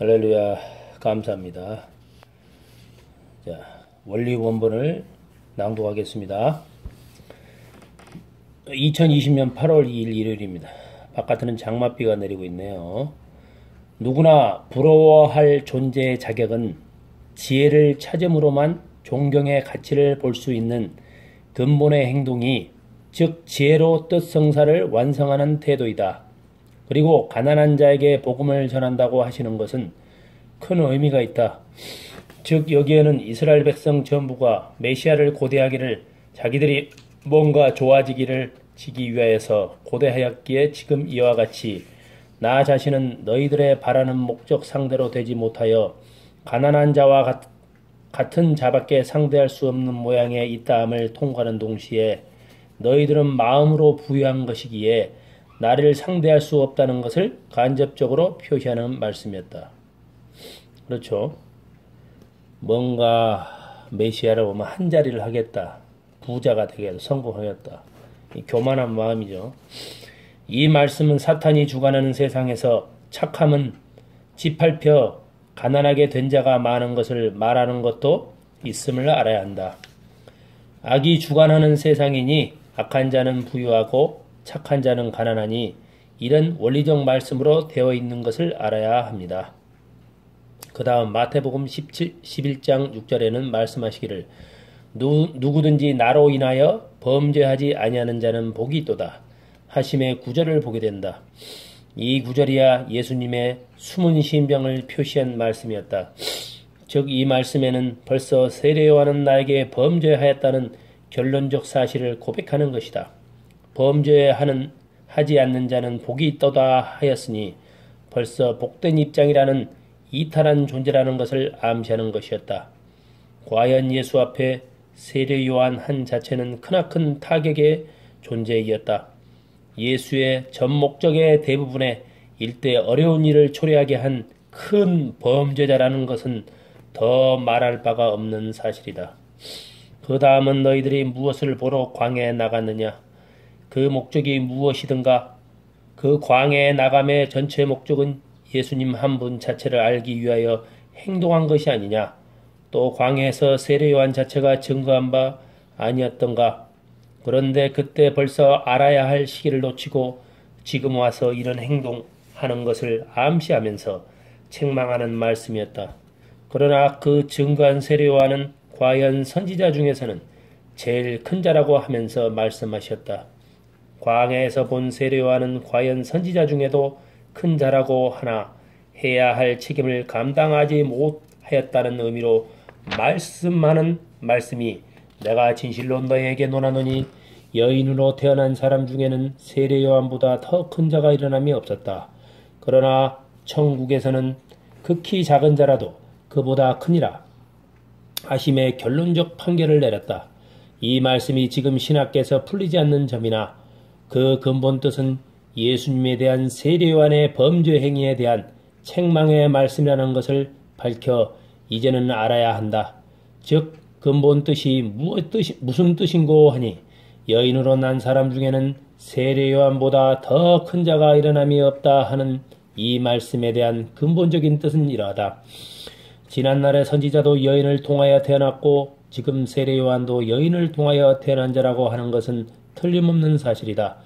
할렐루야, 감사합니다. 자, 원리 원본을 낭독하겠습니다. 2020년 8월 2일 일요일입니다. 바깥에는 장맛비가 내리고 있네요. 누구나 부러워할 존재의 자격은 지혜를 찾음으로만 존경의 가치를 볼 수 있는 근본의 행동이, 즉 지혜로 뜻성사를 완성하는 태도이다. 그리고 가난한 자에게 복음을 전한다고 하시는 것은 큰 의미가 있다. 즉 여기에는 이스라엘 백성 전부가 메시아를 고대하기를, 자기들이 뭔가 좋아지기를 지기 위하여서 고대하였기에 지금 이와 같이 나 자신은 너희들의 바라는 목적 상대로 되지 못하여 가난한 자와 같은 자밖에 상대할 수 없는 모양에 있다함을 통과하는 동시에 너희들은 마음으로 부유한 것이기에 나를 상대할 수 없다는 것을 간접적으로 표시하는 말씀이었다. 그렇죠. 뭔가 메시아를 보면 한 자리를 하겠다, 부자가 되겠다, 성공하겠다, 교만한 마음이죠. 이 말씀은 사탄이 주관하는 세상에서 착함은 짓밟혀 가난하게 된 자가 많은 것을 말하는 것도 있음을 알아야 한다. 악이 주관하는 세상이니 악한 자는 부유하고 착한 자는 가난하니 이런 원리적 말씀으로 되어 있는 것을 알아야 합니다. 그 다음 마태복음 11장 6절에는 말씀하시기를 누구든지 나로 인하여 범죄하지 아니하는 자는 복이 있도다 하심의 구절을 보게 된다. 이 구절이야 예수님의 숨은 심정을 표시한 말씀이었다. 즉 이 말씀에는 벌써 세례 요한은 나에게 범죄하였다는 결론적 사실을 고백하는 것이다. 범죄하지 않는 자는 복이 있도다 하였으니 벌써 복된 입장이라는 이탈한 존재라는 것을 암시하는 것이었다. 과연 예수 앞에 세례 요한 한 자체는 크나큰 타격의 존재이었다. 예수의 전 목적의 대부분에 일대 어려운 일을 초래하게 한 큰 범죄자라는 것은 더 말할 바가 없는 사실이다. 그 다음은 너희들이 무엇을 보러 광야에 나갔느냐? 그 목적이 무엇이든가 그 광야에 나감의 전체 목적은 예수님 한 분 자체를 알기 위하여 행동한 것이 아니냐? 또 광야에서 세례 요한 자체가 증거한 바 아니었던가? 그런데 그때 벌써 알아야 할 시기를 놓치고 지금 와서 이런 행동하는 것을 암시하면서 책망하는 말씀이었다. 그러나 그 증거한 세례 요한은 과연 선지자 중에서는 제일 큰 자라고 하면서 말씀하셨다. 광야에서 본 세례 요한은 과연 선지자 중에도 큰 자라고 하나 해야 할 책임을 감당하지 못하였다는 의미로 말씀하는 말씀이 내가 진실로 너희에게 논하노니 여인으로 태어난 사람 중에는 세례 요한보다 더 큰 자가 일어남이 없었다. 그러나 천국에서는 극히 작은 자라도 그보다 크니라 하심의 결론적 판결을 내렸다. 이 말씀이 지금 신학계에서 풀리지 않는 점이나 그 근본 뜻은 예수님에 대한 세례 요한의 범죄 행위에 대한 책망의 말씀이라는 것을 밝혀 이제는 알아야 한다. 즉 근본 뜻이 무슨 뜻인고 하니 여인으로 난 사람 중에는 세례 요한보다 더 큰 자가 일어남이 없다 하는 이 말씀에 대한 근본적인 뜻은 이러하다. 지난날의 선지자도 여인을 통하여 태어났고 지금 세례 요한도 여인을 통하여 태어난 자라고 하는 것은 틀림없는 사실이다.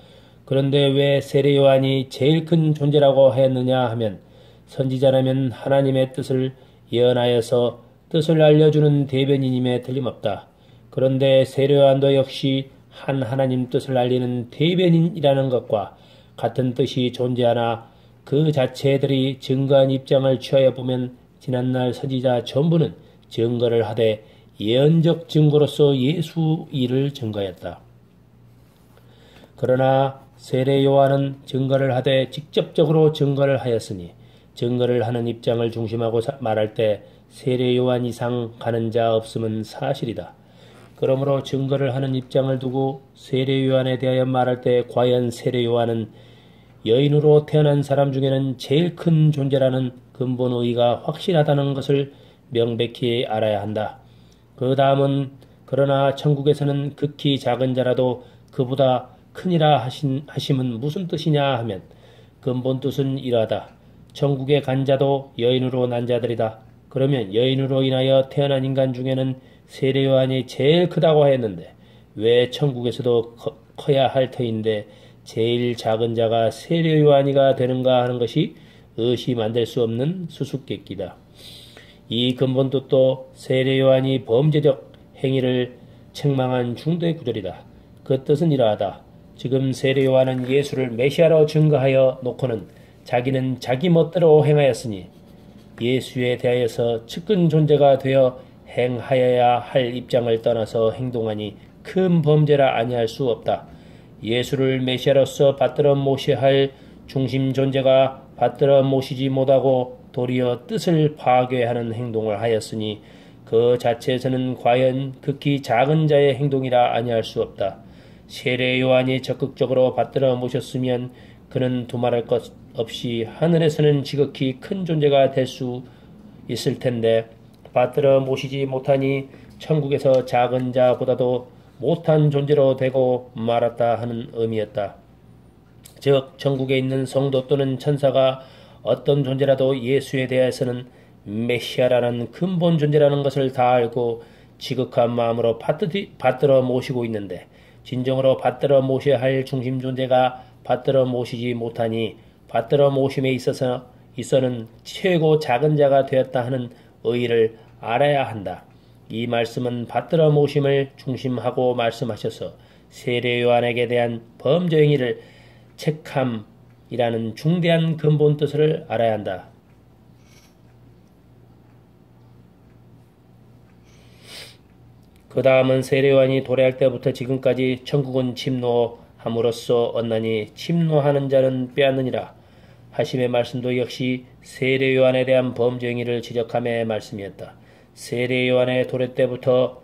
그런데 왜 세례 요한이 제일 큰 존재라고 하였느냐 하면 선지자라면 하나님의 뜻을 예언하여서 뜻을 알려주는 대변인임에 틀림없다. 그런데 세례 요한도 역시 한 하나님 뜻을 알리는 대변인이라는 것과 같은 뜻이 존재하나 그 자체들이 증거한 입장을 취하여 보면 지난날 선지자 전부는 증거를 하되 예언적 증거로서 예수 일을 증거했다. 그러나 세례 요한은 증거를 하되 직접적으로 증거를 하였으니 증거를 하는 입장을 중심하고 말할 때 세례 요한 이상 가는 자 없음은 사실이다. 그러므로 증거를 하는 입장을 두고 세례 요한에 대하여 말할 때 과연 세례 요한은 여인으로 태어난 사람 중에는 제일 큰 존재라는 근본 의의가 확실하다는 것을 명백히 알아야 한다. 그 다음은 그러나 천국에서는 극히 작은 자라도 그보다 크니라 하심은 무슨 뜻이냐 하면 근본 뜻은 이러하다. 천국에 간 자도 여인으로 난 자들이다. 그러면 여인으로 인하여 태어난 인간 중에는 세례 요한이 제일 크다고 했는데 왜 천국에서도 커야 할 터인데 제일 작은 자가 세례 요한이가 되는가 하는 것이 의심 안 될 수 없는 수수께끼다. 이 근본도 또 세례 요한이 범죄적 행위를 책망한 중도의 구절이다. 그 뜻은 이러하다. 지금 세례 요한은 예수를 메시아로 증거하여 놓고는 자기는 자기 멋대로 행하였으니 예수에 대하여서 측근 존재가 되어 행하여야 할 입장을 떠나서 행동하니 큰 범죄라 아니할 수 없다. 예수를 메시아로서 받들어 모셔야 할 중심 존재가 받들어 모시지 못하고 도리어 뜻을 파괴하는 행동을 하였으니 그 자체에서는 과연 극히 작은 자의 행동이라 아니할 수 없다. 세례 요한이 적극적으로 받들어 모셨으면 그는 두말할 것 없이 하늘에서는 지극히 큰 존재가 될 수 있을 텐데 받들어 모시지 못하니 천국에서 작은 자보다도 못한 존재로 되고 말았다 하는 의미였다. 즉 천국에 있는 성도 또는 천사가 어떤 존재라도 예수에 대해서는 메시아라는 근본 존재라는 것을 다 알고 지극한 마음으로 받들어 모시고 있는데 진정으로 받들어 모셔야 할 중심 존재가 받들어 모시지 못하니 받들어 모심에 있어서는 최고 작은 자가 되었다 하는 의의를 알아야 한다. 이 말씀은 받들어 모심을 중심하고 말씀하셔서 세례 요한에게 대한 범죄 행위를 책함이라는 중대한 근본 뜻을 알아야 한다. 그 다음은 세례 요한이 도래할 때부터 지금까지 천국은 침노함으로써 얻나니 침노하는 자는 빼앗느니라 하심의 말씀도 역시 세례 요한에 대한 범죄 행위를 지적함의 말씀이었다. 세례 요한의 도래 때부터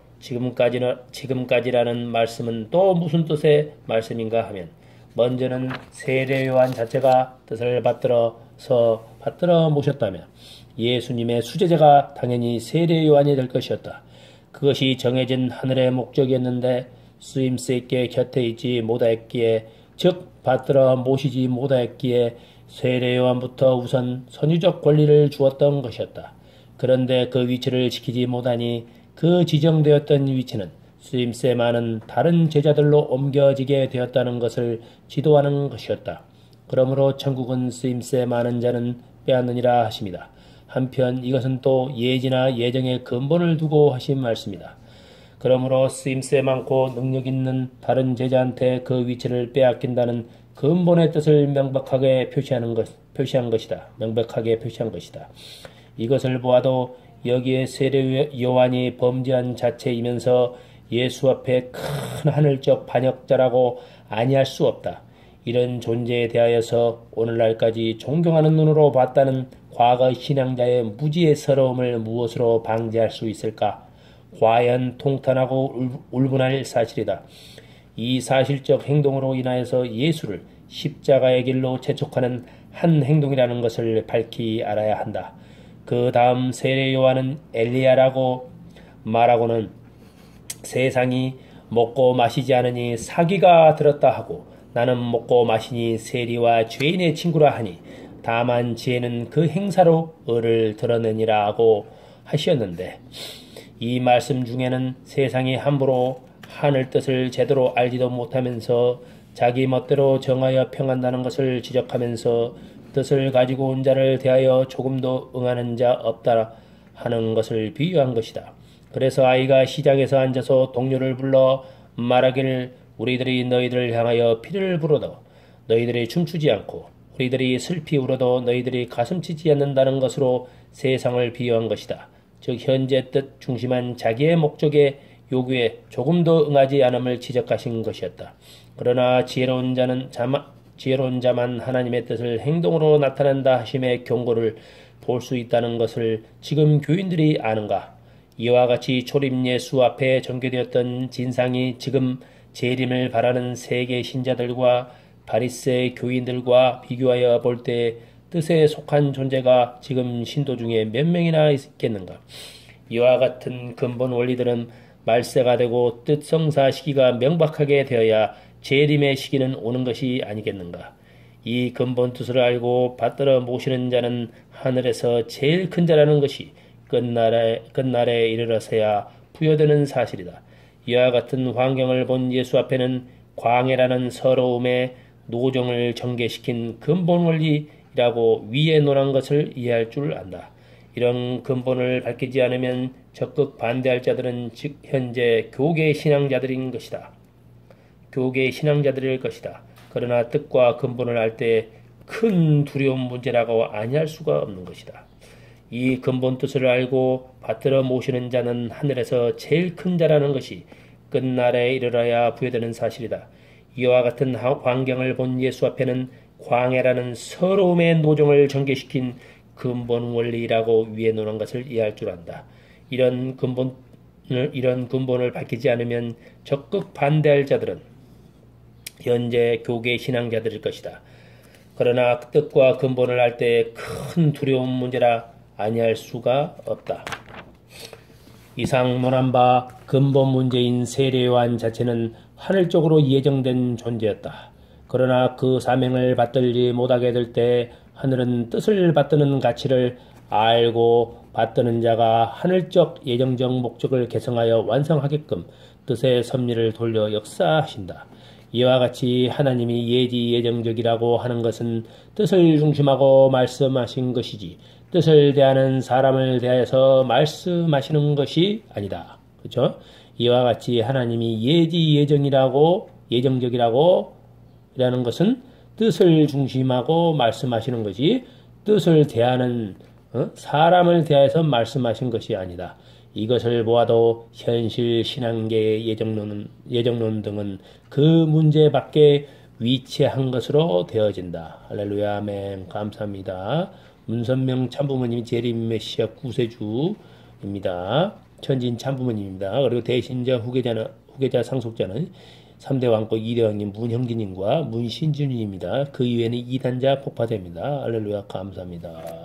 지금까지라는 말씀은 또 무슨 뜻의 말씀인가 하면 먼저는 세례 요한 자체가 뜻을 받들어 모셨다며 예수님의 수제자가 당연히 세례 요한이 될 것이었다. 그것이 정해진 하늘의 목적이었는데 쓰임새 있게 곁에 있지 못하였기에 즉 받들어 모시지 못하였기에 세례 요한부터 우선 선유적 권리를 주었던 것이었다. 그런데 그 위치를 지키지 못하니 그 지정되었던 위치는 쓰임새 많은 다른 제자들로 옮겨지게 되었다는 것을 지도하는 것이었다. 그러므로 천국은 쓰임새 많은 자는 빼앗느니라 하십니다. 한편 이것은 또 예지나 예정의 근본을 두고 하신 말씀이다. 그러므로 쓰임새 많고 능력 있는 다른 제자한테 그 위치를 빼앗긴다는 근본의 뜻을 명백하게 표시한 것이다. 이것을 보아도 여기에 세례 요한이 범죄한 자체이면서 예수 앞에 큰 하늘적 반역자라고 아니할 수 없다. 이런 존재에 대하여서 오늘날까지 존경하는 눈으로 봤다는 과거 신앙자의 무지의 서러움을 무엇으로 방지할 수 있을까? 과연 통탄하고 울분할 사실이다. 이 사실적 행동으로 인하여서 예수를 십자가의 길로 재촉하는 한 행동이라는 것을 밝히 알아야 한다. 그 다음 세례 요한은 엘리야라고 말하고는 세상이 먹고 마시지 않으니 사기가 들었다 하고 나는 먹고 마시니 세리와 죄인의 친구라 하니 다만 지혜는 그 행사로 을을 드러내니라 하고 하시었는데 이 말씀 중에는 세상이 함부로 하늘 뜻을 제대로 알지도 못하면서 자기 멋대로 정하여 평한다는 것을 지적하면서 뜻을 가지고 온 자를 대하여 조금도 응하는 자 없다 하는 것을 비유한 것이다. 그래서 아이가 시장에서 앉아서 동료를 불러 말하기를 우리들이 너희들을 향하여 피를 불어도 너희들이 춤추지 않고 우리들이 슬피 울어도 너희들이 가슴치지 않는다는 것으로 세상을 비유한 것이다. 즉 현재 뜻 중심한 자기의 목적의 요구에 조금도 응하지 않음을 지적하신 것이었다. 그러나 지혜로운 자만 하나님의 뜻을 행동으로 나타낸다 하심의 경고를 볼 수 있다는 것을 지금 교인들이 아는가? 이와 같이 초림 예수 앞에 전개되었던 진상이 지금 재림을 바라는 세계 신자들과 바리새 교인들과 비교하여 볼 때 뜻에 속한 존재가 지금 신도 중에 몇 명이나 있겠는가? 이와 같은 근본 원리들은 말세가 되고 뜻성사 시기가 명백하게 되어야 재림의 시기는 오는 것이 아니겠는가? 이 근본 뜻을 알고 받들어 모시는 자는 하늘에서 제일 큰 자라는 것이 끝날에 이르러서야 부여되는 사실이다. 이와 같은 환경을 본 예수 앞에는 광해라는 서러움의 노정을 전개시킨 근본 원리라고 위에 논한 것을 이해할 줄 안다. 이런 근본을 밝히지 않으면 적극 반대할 자들은 즉 현재 교계 신앙자들인 것이다. 교계 신앙자들일 것이다. 그러나 뜻과 근본을 알 때 큰 두려운 문제라고 아니할 수가 없는 것이다. 이 근본 뜻을 알고 받들어 모시는 자는 하늘에서 제일 큰 자라는 것이 끝날에 이르러야 부여되는 사실이다. 이와 같은 환경을 본 예수 앞에는 광해라는 서러움의 노정을 전개시킨 근본 원리라고 위에 놓은 것을 이해할 줄 안다. 이런 근본을 밝히지 않으면 적극 반대할 자들은 현재 교계 신앙자들일 것이다. 그러나 뜻과 근본을 알 때 큰 두려운 문제라 아니할 수가 없다. 이상 논한 바 근본 문제인 세례요한 자체는 하늘적으로 예정된 존재였다. 그러나 그 사명을 받들지 못하게 될 때 하늘은 뜻을 받드는 가치를 알고 받드는 자가 하늘적 예정적 목적을 개성하여 완성하게끔 뜻의 섭리를 돌려 역사하신다. 이와 같이 하나님이 예지 예정적이라고 하는 것은 뜻을 중심하고 말씀하신 것이지 뜻을 대하는 사람을 대하여서 말씀하시는 것이 아니다. 그렇죠? 이와 같이 하나님이 예지 예정적이라고 라는 것은 뜻을 중심하고 말씀하시는 것이 뜻을 대하는 사람을 대하여서 말씀하신 것이 아니다. 이것을 보아도 현실 신앙계의 예정론 등은 그 문제 밖에 위치한 것으로 되어진다. 할렐루야, 아멘. 감사합니다. 문선명 참부모님이 재림 메시아 구세주입니다. 천진 참부모님입니다. 그리고 대신자 후계자 상속자는 3대 왕국 2대 왕님 문형기님과 문신준님입니다. 그 이외에는 2단자 폭파됩니다. 할렐루야, 감사합니다.